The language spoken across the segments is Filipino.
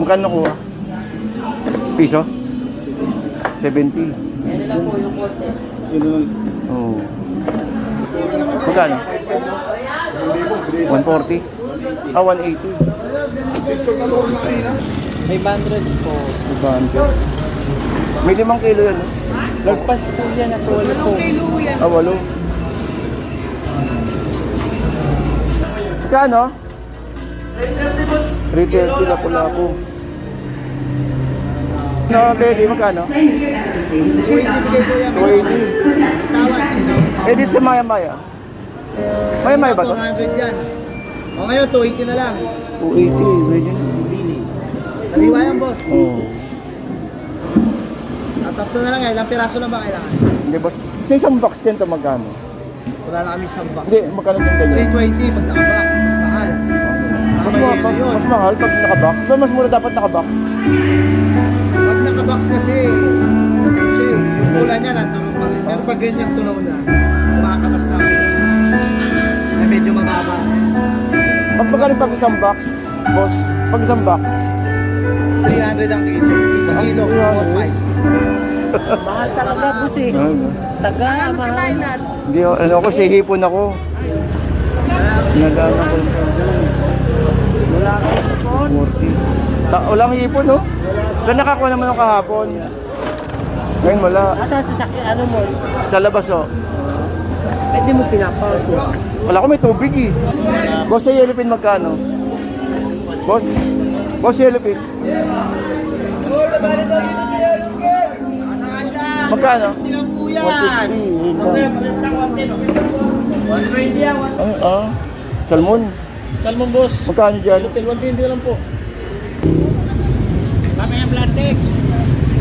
Magkano kuha? Piso? 70. Oh. Magkano? 140? Ah, 180. 500 po. 500. May 5 kilo yan, no? Lagpas po yan at 8 po. Ah, 8. Magkano? 330 na pula po. No, baby, magkano? 280. Eh, dito sa Maya-Maya. Maya-Maya ba to? 200 yan. O ngayon, 280 na lang. 280, pwede na. Naliwa yan, boss. Oo. Tatapto na lang, ilang piraso na ba kailangan? Hindi, boss. Sa isang box ganito magkano? Wala na kami isang box. Hindi, magkano itong ganyan? 320 pag naka-box, mas mahal. Mas mahal pag naka-box. So, mas mura dapat naka-box. Pag naka-box kasi, yung pula niya nandun pa rin. Pero pag ganyang tunaw na, makakatas na. Ay medyo mababa na. Pag magkano pag isang box, boss? Pag isang box? 300 ang kilo. Isang kilo, 4-5. Mahal talaga, boss eh. Taga, mahal. Hindi, ano ako, si hipon ako. Nadaan ako. Wala ka po. 40. Walang hipon, no? Saan nakakuha naman yung kahapon? Ngayon wala. Asa sasakyan, ano mo? Sa labas, oh. Pwede mo pinapauso. Wala ko, may tubig eh. Boss, sa yellow pin magkano? Boss? Boss, yellow pin. Magkano? Ilang po 150. yan? 120 yan. Salmon. Salmon, boss. Magkano dyan? Hotel 120 lang po. Kami ang plastic.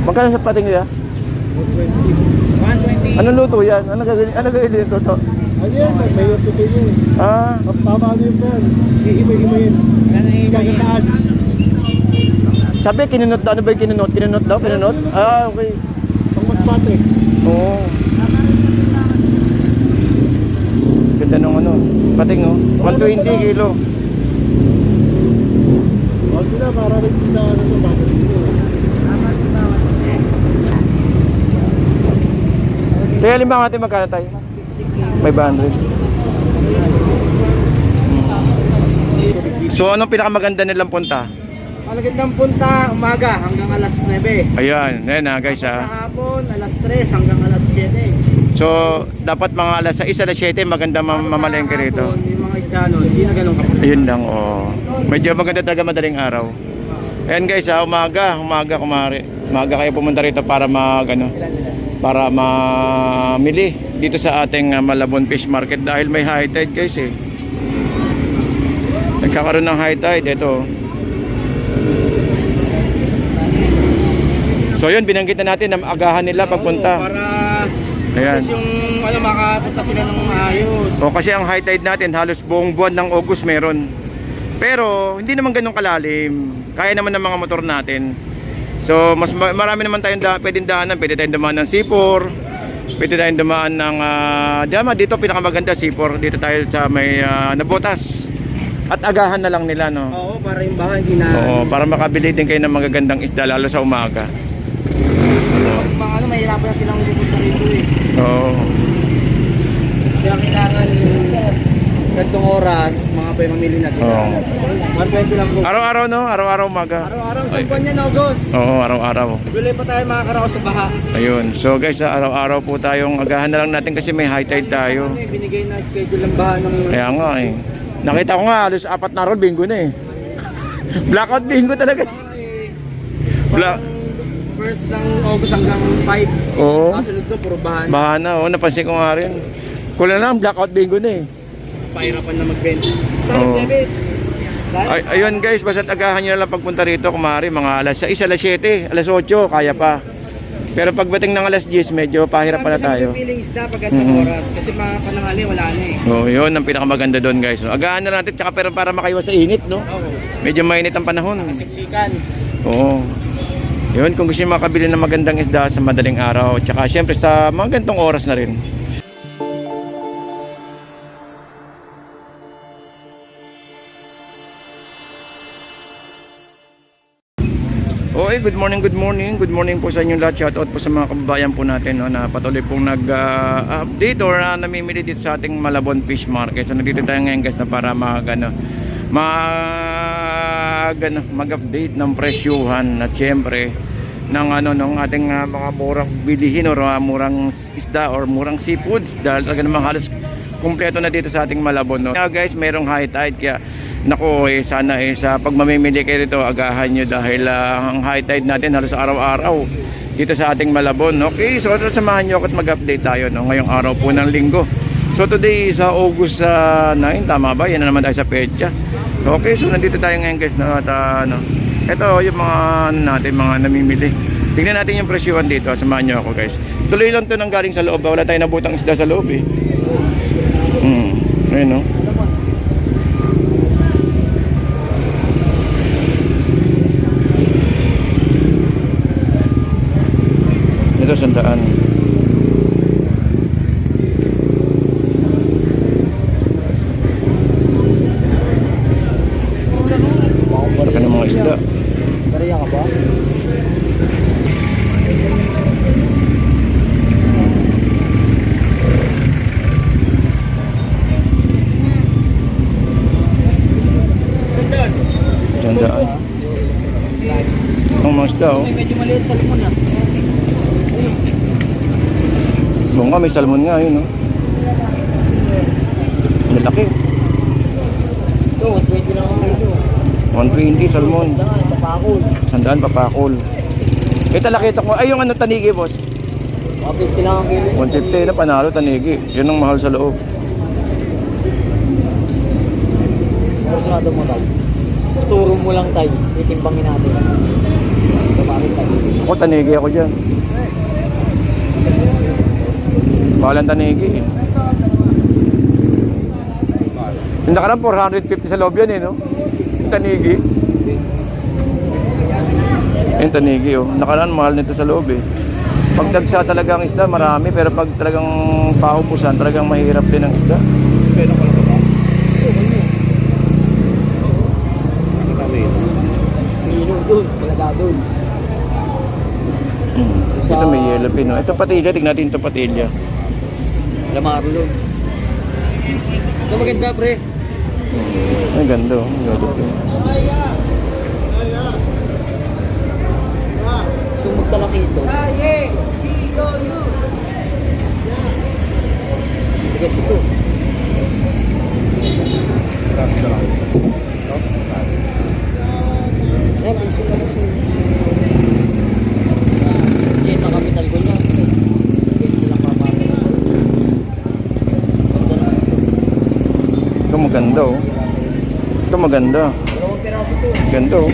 Magkano sa pating nila? 120. Anong luto yan? Ano gagawin dito to? Ano yan? May luto kayo eh. Ah, Tama ano yung pan? Hihimay-himayin. Gagataan. sabi kinunot daw. Ano ba yung kinunot? Kinunot daw? Kinunot? Ah, okay. Pang mas pate. Oo. Ganda nung ano. Pating, no? 120 kilo. O sila, para rin kita na ito. Bakit dito? Kaya limbang natin magkano tayo? 500. So anong pinakamaganda nilang punta? Malagit ng punta, umaga hanggang alas 9. Ayan, ayan na guys Sa ha. hapon, alas 3 hanggang alas 7. So dapat mga alas 6, alas 7 maganda mamalengke rito. Yung mga isda nun, hindi na ganun kapag. Ayun lang, oh. Medyo maganda talaga madaling araw. Ayan guys ha, umaga kumari. Umaga kayo pumunta rito para para mamili dito sa ating Malabon Fish Market dahil may high tide guys eh. Nagkakaroon ng high tide, ito. So yun, binanggit na natin na agahan nila pagpunta. Para Ayan. yung makapunta sila ng maayos. O kasi ang high tide natin halos buong buwan ng August meron. Pero hindi naman ganun kalalim. Kaya naman ng mga motor natin. So mas marami naman tayong pwedeng daanan. Pwede tayong dumaan ng C4. Pwede tayong dumaan ng dito pinakamaganda C4. Dito tayo sa may Nabotas. At agahan na lang nila, no. Oo, para yung bahan hindi na. Oo, para makabili din kayo ng magagandang isda lalo sa umaga. Mga mahirapan na silang pupunta rito eh. Oo. Kaya kailangan gantong oras, mga pa mamili na sila. Oo. 120 lang po. Araw-araw, no? Araw-araw umaga. Araw-araw, sampuan yan, August. Oo, araw-araw. Bilay pa tayo makakaraos sa baha. Ayun. So guys, araw-araw po tayong agahan na lang natin kasi may high tide tayo. Ano eh, binigay na schedule ng baha ng. Kaya nga eh. Nakita ko nga, halos 4 na roll, bingo na eh. Blackout bingo talaga. Black. First ng August hanggang 5. Oo. Kasunod ko, puro bahan. Bahana, napansin ko nga rin. Kulang lang, blackout bingo na eh. Pahirapan na mag-bench. Sa Oo. debit. Ayun guys, basta agahan nyo na lang pagpunta rito, kumari, mga alas 6, alas 7, alas 8, kaya pa. Pero pagdating ng alas 10, medyo pahirapan na tayo. Kasi feeling isda pag gantong oras. Kasi mga pananghali, wala na eh. Oo, yun ang pinakamaganda doon guys. So, agahan na natin, tsaka pero para makaiwas sa init, no? Oo. Medyo mainit ang panahon. Siksikan. Oo. Yun, kung gusto nyo makabili ng magandang isda sa madaling araw, tsaka syempre sa mga gantong oras na rin. Okay, good morning, good morning. Good morning po sa inyong lahat. Shoutout po sa mga kababayan po natin, no, na patuloy pong nag-update or namimili dito sa ating Malabon Fish Market. So nandito tayo ngayon guys na para mag-update ng presyuhan at syempre ng ng ating mga murang bilihin or murang isda or murang seafoods dahil talaga namang halos kumpleto na dito sa ating Malabon, no. Guys, merong high tide kaya nako sana sa pag mamimili kayo dito agahan nyo dahil ang high tide natin halos araw-araw dito sa ating Malabon. Okay, so samahan nyo ako at mag-update tayo, no, ngayong araw po ng linggo. So today is August 9, tama ba? Yan na naman tayo sa petsa. Okay, so nandito tayo ngayon guys, no, at ito yung mga natin mga namimili. Tingnan natin yung presyuhan dito at samahan nyo ako guys. Tuloy lang to nang galing sa loob, wala tayong nabutang isda sa loob eh. Ayun, no. Ito sandaan. Laki ng mga isda. Bariya ka ba? Sandaan. Ang mga isda, oh. Medyo maliit sa limon na. Bunga, may salmon nga yun, no? Malaki. Ito, 120 lang ang kilo. 120 salmon. Papakol. Sandaan papakol. Kita nakita ko. Ay, yung tanigi, boss. 150 lang ang kilo. 150 na panalo tanigi. Yun ang mahal sa loob. Kursunado mo tayo. Turo mo lang tayo. Itimbangin natin. Tumarin tayo. Ako tanigi ako dyan. Bahalang tanigi. Yung nakarang 450 sa loob yan, eh, no? Yung tanigi. Yung tanigi, oh. Nakaraan mahal nito sa loob, eh. Pag dagsa talaga ang isda, marami. Pero pag talagang paupusan, talagang mahirap din ang isda. Pwede ko lang ba? Minum doon. Talaga doon. Ito may yellow pin, no? Ito patilya, tignan natin ito patilya. Lamaro doon. Ito maganda, pre. Ay, ganda, oh. Ganda ito. So magtalaki ito. Tigas ito. Eh, piso lang siya. Jet ang kapital ko niya. Ito maganda, oh. Ito maganda. Dalawang piraso to. Ganda, oh.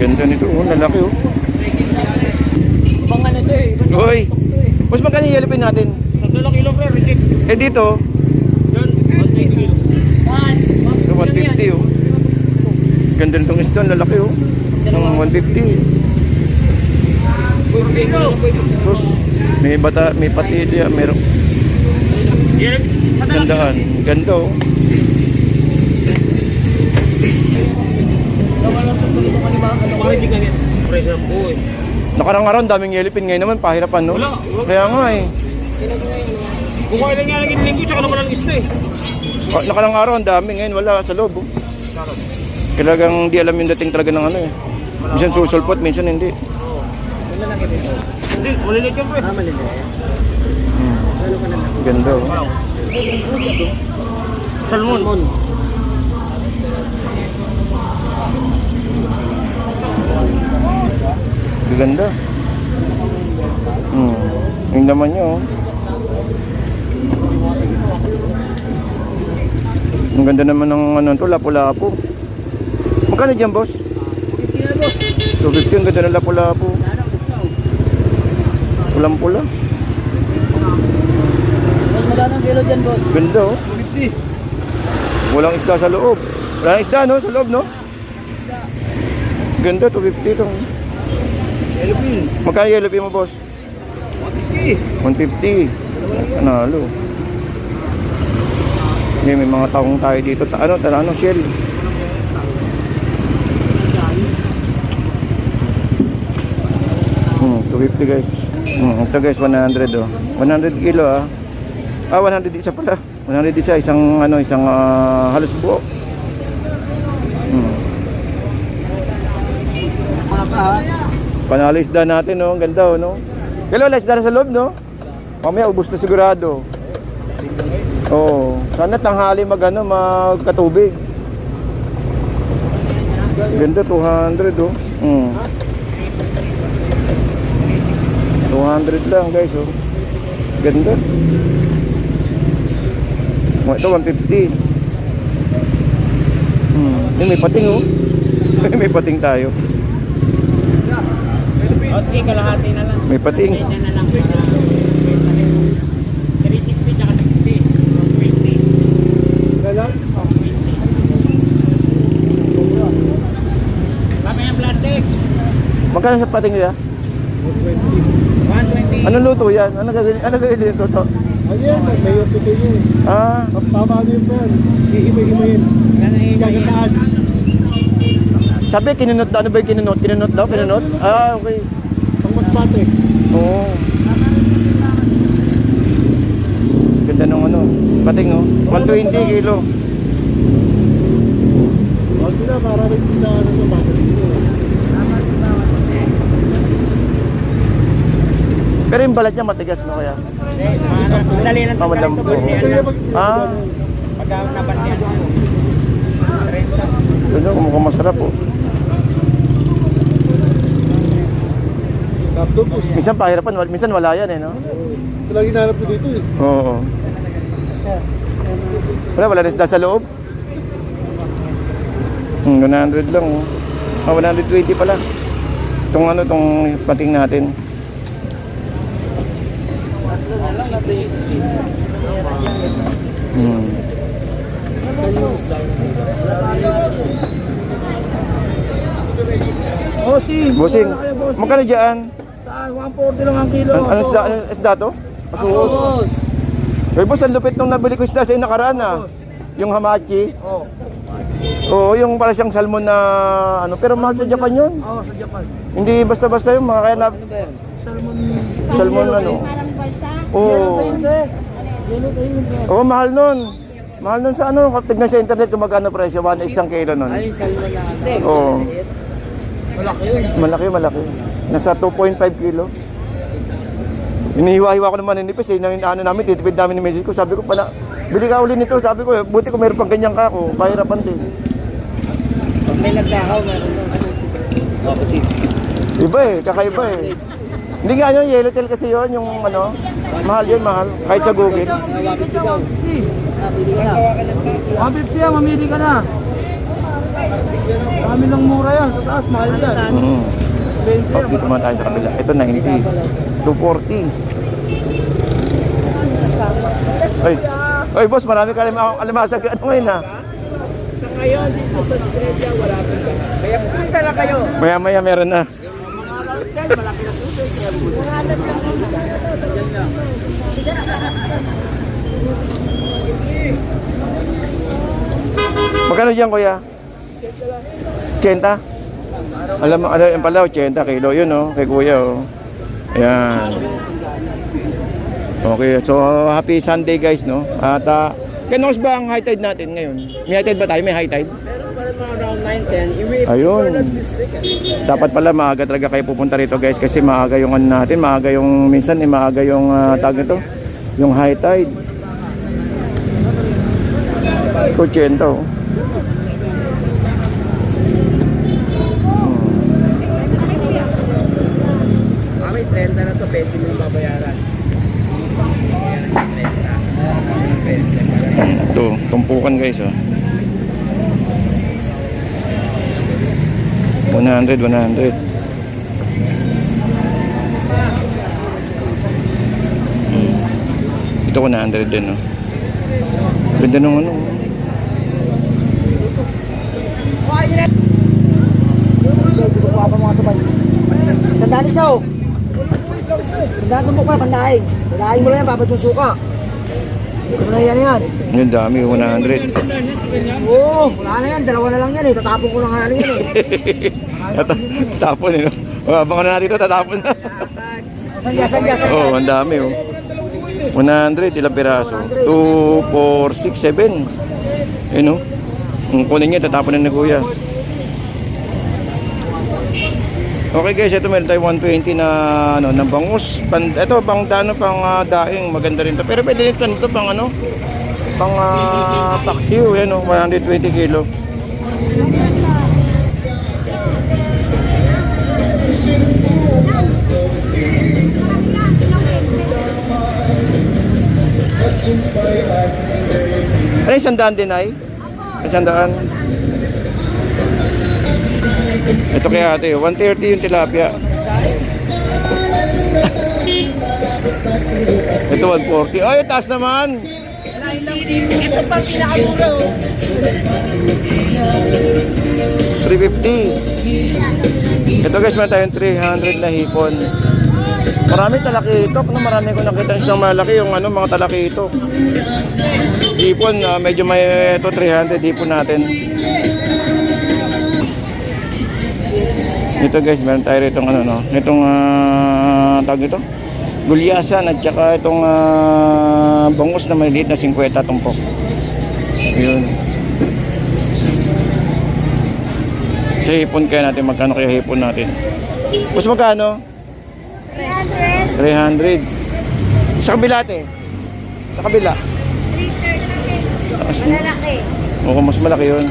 Ganda nito, oh. Lalaki, oh. Ibang ano to eh. Hoy! Mas magkano yung yellow pin natin? 1 kilo pre, reject. Eh, dito, Yan, 1 kilo. ito 150, oh. Ganda nitong isda, lalaki, oh. Ang 150. Tapos, may bata, may patilya, meron. Yan, Gandaan. Ganda, oh. reject na yan. Presyo ng buhay. Nakarang araw, daming yellow pin. Ngayon naman, pahirapan, no? Wala. Kaya nga, eh. Kung kailan nga naging linggo, tsaka naman ang isda eh. Nakarang araw, ang dami. Ngayon, wala sa loob, oh. Kailangang di alam yung dating talaga ng ano, eh. Minsan susulpot, minsan hindi. Hindi, malilit yan pre. Ganda, oh. Salmon. Ganda. Yung naman nyo, oh. Ang ganda naman ng ano to, lapu-lapu. Magkano dyan, boss? 250, ang ganda ng lapu-lapu. Pulang-pula. Mas magkano ang kilo dyan, boss? Ganda, oh. 50. Walang isda sa loob. Wala nang isda, no? Sa loob, no? Ganda, 250 to. Yellow pin. Magkano yellow pin mo, boss? 150. 150. Panalo. May mga taong tayo dito. Ano, shell. 250 guys. Ito guys, 100 oh. 100 kilo ah. 100 isa pala. 100 isa, isang halos buo. Panalo isda natin no, ang ganda oh, no. Kailan wala isda na sa loob no? Mamaya ubos na sigurado. Oo, sana tanghali magkatubig. Ganda 200 oh. 200 lang guys oh. Ganda. Ito 150. May pating oh. May pating tayo. Okay, kalahati na lang. May pating. Kanya na lang. 360 tsaka 60. 20. Galang? 20. Kami ang plastic. Magkano sa pating nila? 120. Anong luto yan? Ano gagawin dito to? Ayan, may uputin yun. Tama ano yung pan. Hihimay-himayin. Gagataan. Sabi, kinunot daw. Ano ba yung kinunot? Kinunot daw? Kinunot? Okay. Ang mas pate. Oo. Ganda nung pating oh. 120 kilo. O sila, para may tindahan na ito. Bakit dito? Pero yung balat niya matigas no kaya? Madali lang ito. Malambot. Pagka nabandiyan. 30. Ganda, kumukhang masarap oh. Octopus. Minsan pahirapan, minsan wala yan eh no? Ito lang hinanap ko dito eh. Oo. Wala rin sa loob. 100 lang oh. 120 pala. Itong pating natin. Bossing, magkano dyan? Saan? 140 lang ang kilo. Anong isda to? Asus. Hey boss, ang lupit nung nabili ko isda sa nakaraan ah. Yung hamachi. Oo, yung para siyang salmon na pero mahal sa Japan yun. Oo, sa Japan. Hindi basta-basta yung mga kaya na... Salmon ano? Oo. Oo, mahal nun. Mahal nun sa tignan sa internet kung magkano presyo, 1.8 ang kilo nun. Ay, salmon na Oo. Malaki yun. Malaki. Nasa 2.5 kilo. Inihiwa-hiwa ko naman nipis namin, titipid namin ni message ko. Sabi ko pala, bili ka uli nito. Sabi ko, buti ko meron pang ganyan ka ako. Pahirapan din. Pag may nagkakaw, meron doon. Kasi iba kakaiba eh. Hindi nga yellowtail kasi yon yung mahal yun, mahal. Kahit sa Google. 150 yan, mamili ka na. Kami lang mura yan, sa taas, mahal yan. Pag dito naman tayo sa kabila. Ito 90. 240. Ay boss, marami ka alimasag ngayon ha. Sa ngayon, dito sa Australia, wala pa ka. Kaya punta na kayo. Maya meron na. Malaki na suso. Magkano dyan kuya? 80? Alam mo, yung pala, 80 kilo yun kay kuya Ayan. Okay, so happy Sunday guys At kailan ba ang high tide natin ngayon? May high tide ba tayo? May high tide? Meron pa rin mga around 9-10. Ayun. Dapat pala maaga talaga kayo pupunta rito guys kasi maaga yung natin, maaga yung minsan maaga yung tag nito, yung high tide. 80 May 30 na to, 20 mo yung babayaran. Ito, tumpukan guys 100. Ito 100 din Ganda nung Sandali saw. Sandali mo pa, pandaig. Pandaig mo lang yan, papatusuka. Wala yan. Yung dami, 100. Oo, wala na yan. Dalawa na lang yan eh. Tatapon ko lang yan eh. Tatapon Abangan na natin ito, tatapon na. Sandya. Oh, ang dami oh. 100, ilang piraso? 2, 4, 6, 7. Ayun oh. Kung kunin niya, tatapon na ni kuya. Okay guys, ito meron tayo 120 na ano, na bangus. Ito pang daing, maganda rin to. Pero pwede nito pang ano, pang paksiw, yan oh, 120 kilo. Ano, 100 din ay? 100. Ito kaya ate, 130 yung tilapia. Ito 140. Ay, taas naman. Ito pa pinakamura oh. 350. Ito guys, meron tayong 300 na hipon. Marami talakitok, no? Marami ko nakita isang malaki yung ano, mga talakitok. Hipon, medyo may ito 300 hipon natin. Ito guys, meron tayo rito ano, no? Itong tawag ito, gulyasan at saka itong bangus na maliit na 50 tumpok. Yun. Sa hipon kaya natin, magkano kaya hipon natin? Mas magkano? 300. Sa kabila ate? Sa kabila? 330. Malalaki. Oo, mas malaki yun.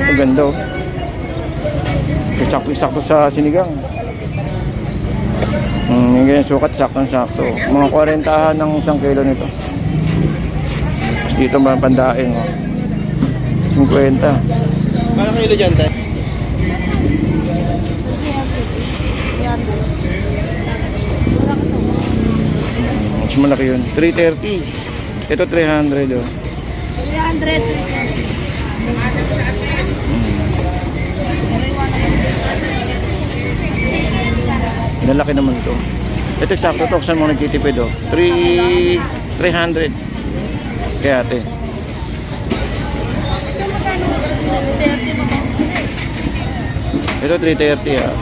Ang ganda oh. Sakto sa sinigang. Yung ganyan sukat, sakto. Mga 40 ng 1 kilo nito. Tapos dito mga pandaing oh. 50. Parang kilo dyan, tayo. Mas malaki yun. 330. Ito 300 oh. 300. Nalaki naman ito. Ito sakto to, saan mo nagtitipid oh. 300. Kaya ate. Ito 330 ah.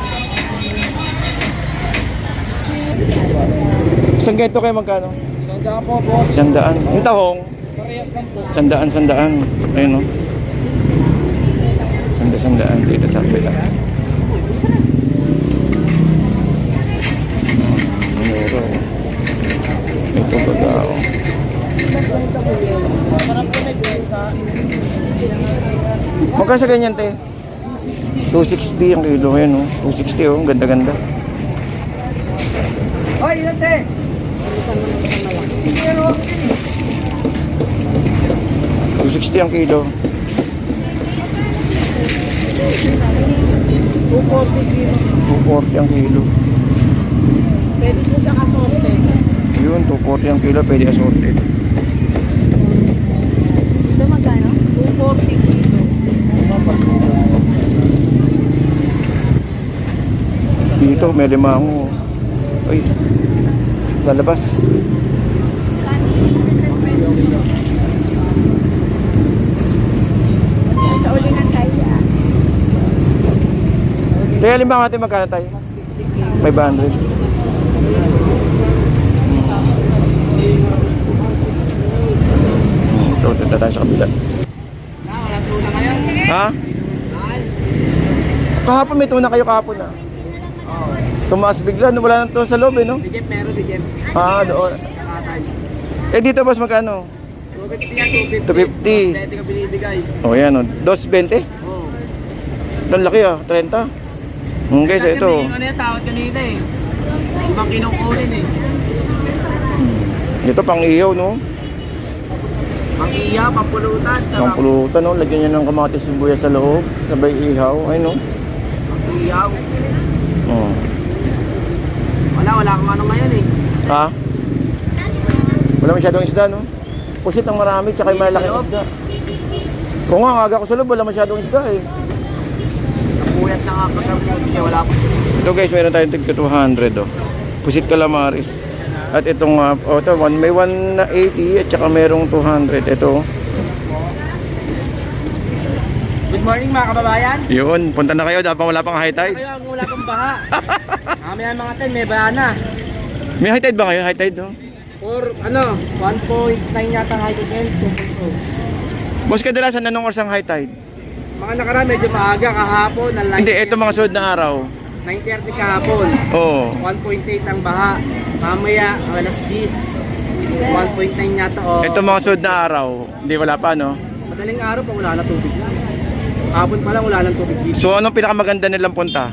Isang ganito kayo magkano? 100 po boss. 100. Yung tahong? Parehas lang po. 100. Ayun oh. 100 dito sa kapila. Ito baga oh. Parang po may pesa. Magkano sa ganyan te? 260 ang kilo yan oh. 260 oh, ganda. Hoy, ilan te? Pero, 260 ang kilo. 240 kilo. 240 ang kilo. Pwede po siya kasorte. Yun, 240 ang kilo, pwede assorted. Ito magkano? 240 kilo. Dito, may limango. Uy, lalabas. Sa uli ng tayo ah. Kaya limango natin magkano tayo? 500. Ito, punta tayo sa kabila. Wala tuna ngayon. Ha? Kahapon may tuna kayo kahapon na. Tumaas bigla, wala nang tuna sa loob eh, no? Bigyan pero bigyan. Doon. Eh dito boss magkano? 250 yan, 250. 250. Pwede ka binibigay. Oh yan, 220. Oo. Ang laki 30. Guys, ito. Ano yung tawad kanina eh. Ibang kinukunin eh. Ito pang iyaw, no? Pang-iya, pampulutan. Pang pulutan, no? Lagyan niya ng kamatis sibuyas sa loob. Sabay ihaw. Ay, no? Pang-iyaw. Oh. Wala kang ano ngayon eh. Ha? Wala masyadong isda, no? Pusit ang marami, tsaka yung malaking isda. Oo nga, ang aga ko sa loob, wala masyadong isda eh. Napuyat na nga pagkabuti siya, wala pa. Ito guys, meron tayong tig 200, oh. Pusit calamaris. At itong, ito, may 180 at saka merong 200. Ito. Good morning mga kababayan. Yun, punta na kayo, dapat wala pang high tide. Kayo ang wala pang baha. Mamaya mga 10, may baha na. May high tide ba ngayon? High tide, no? Or ano, 1.9 yata ang height again, 2.0. Boss, kadalasan anong oras ang high tide? Mga nakaraan medyo maaga kahapon. Hindi, ito mga sunod na araw. 9:30 kahapon. Oo. 1.8 ang baha. Mamaya, alas 10. 1.9 yata o. Ito mga sunod na araw. Hindi, wala pa, no? Madaling araw pa wala na tubig na. Hapon pa lang wala nang tubig dito. So, anong pinakamaganda nilang punta?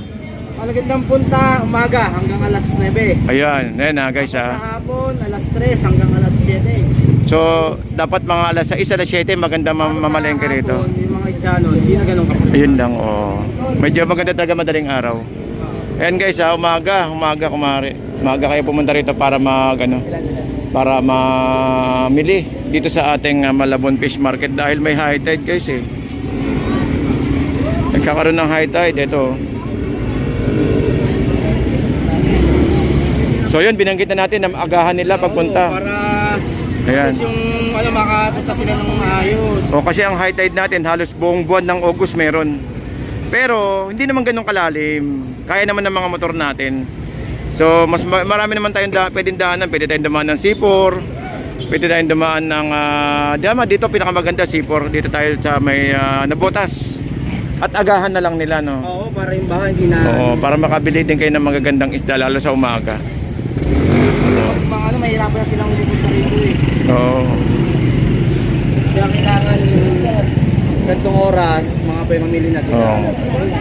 Malagandang punta, umaga hanggang alas 9. Ayan, ayan na guys, Sa ha. hapon, alas 3 hanggang alas 7. So, dapat mga alas 6, alas 7, maganda mamalengke rito. Yung mga isda nun, hindi na ganun kapag. Ayun lang, oh. Medyo maganda talaga madaling araw. Ayan guys, ha, umaga kumari. Umaga kayo pumunta rito para para mamili dito sa ating Malabon Fish Market dahil may high tide guys eh. Nagkakaroon ng high tide, ito. So yun, binanggit na natin na agahan nila pagpunta. Para Ayan. yung makapunta sila ng maayos. O kasi ang high tide natin halos buong buwan ng August meron. Pero hindi naman ganun kalalim. Kaya naman ng mga motor natin. So marami naman tayong pwedeng daanan. Pwede tayong dumaan ng C4. Pwede tayong dumaan ng dito pinakamaganda C4. Dito tayo sa may Nabotas. At agahan na lang nila, no. Oo, para yung baha hindi na. Oo, para makabili din kayo ng magagandang isda lalo sa umaga. Pag mga mahirapan na silang pupunta rito eh. Oo. Kaya kailangan gantong oras, mga pa mamili na sila. Oo.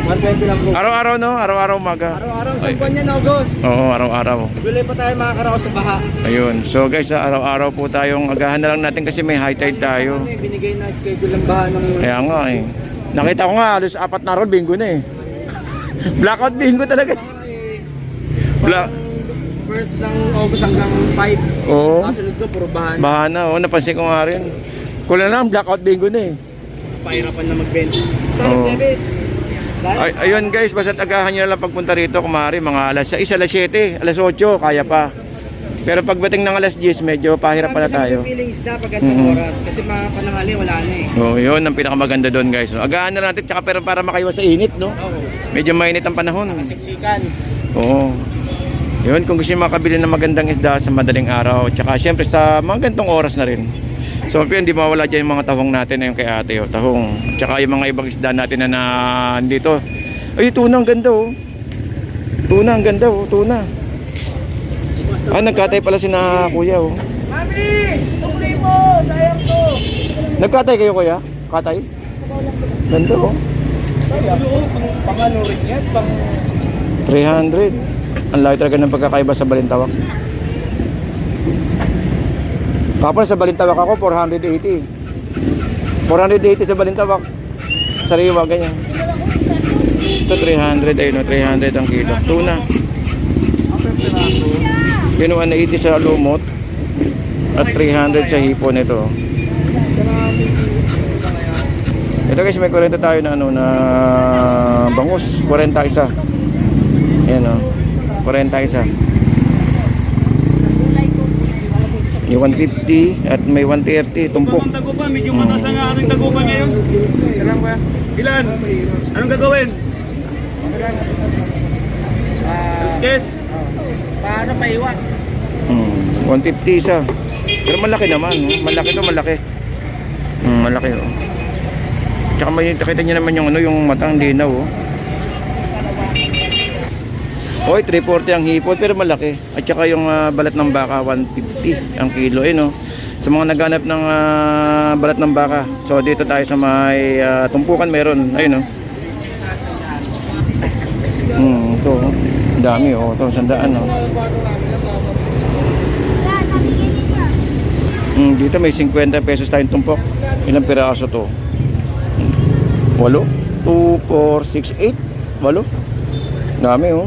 120 lang bro. Araw-araw, no? Araw-araw umaga. Araw-araw, Ay. sa buwan yan, August. Oo, araw-araw. Gulay pa tayo makakaraos sa baha. Ayun. So guys, araw-araw po tayong agahan na lang natin kasi may high tide tayo. Ano eh, binigay na schedule ng baha ng. Kaya nga eh. Nakita ko nga, halos 4 na roll, bingo na eh. Blackout bingo talaga. Black. First ng August hanggang 5. Oo. Kasunod ko, puro bahan. Bahana, napansin ko nga rin. Kulang lang, blackout bingo na eh. Pahirapan na magbenta. Sa Oo. alas 9. Ayun guys, basta agahan nyo na lang pagpunta rito, kumari, mga alas 6, alas 7, alas 8, kaya pa. Pero pagdating ng alas 10, medyo pahirapan na tayo. Feeling isda pag ganitong oras. Kasi mga pananghali, wala na eh. Oh, yun ang pinakamaganda doon guys. No? Agahan na natin, tsaka pero para makaiwas sa init, no? Oo. Medyo mainit ang panahon. Siksikan. Oo. Yun, kung gusto nyo makabili ng magandang isda sa madaling araw, tsaka syempre sa mga gantong oras na rin. So, yun, hindi mawala dyan yung mga tahong natin na yung kay ate, oh, tahong. Tsaka yung mga ibang isda natin na nandito. Ay, tuna, ang ganda, oh. Tuna, ang ganda, oh, tuna. Ah, nagkatay pala si na kuya, oh. Mami! Sukli mo! Sayang to! Nagkatay kayo, kuya? Katay? Ganda, oh. Pang ano rin yan? Pang... 300. Ang laki talaga ng pagkakaiba sa Balintawak. Kapag sa Balintawak ako, 480. 480 sa Balintawak. Sariwa, ganyan. Ito 300, ayun, no, 300 ang kilo. Tuna. Yun, 180 sa lumot. At 300 sa hipon ito. Ito guys, may 40 tayo na bangus. 40 isa. Ayan, o. 40 isa. Yung 150 at may 130 tumpok. Ang tagupan, medyo mataas ang aking tagupan ngayon. Sarang ba? Ilan? Anong gagawin? Yes. Paano paiwa? 150 isa. Pero malaki naman, oh. Malaki to, malaki. Malaki, oh. Tsaka may nakita niyo naman yung yung matang linaw, oh. Oy, 340 ang hipon pero malaki. At saka yung balat ng baka 150 ang kilo, eh, no. Sa mga naghanap ng balat ng baka. So dito tayo sa may tumpukan meron, ayun, no. Ito, oh. Dami, oh. Ito, 100, oh. Dito may 50 pesos tayong tumpok. Ilang piraso to? 8? 2, 4, 6, 8? 8? Dami, oh.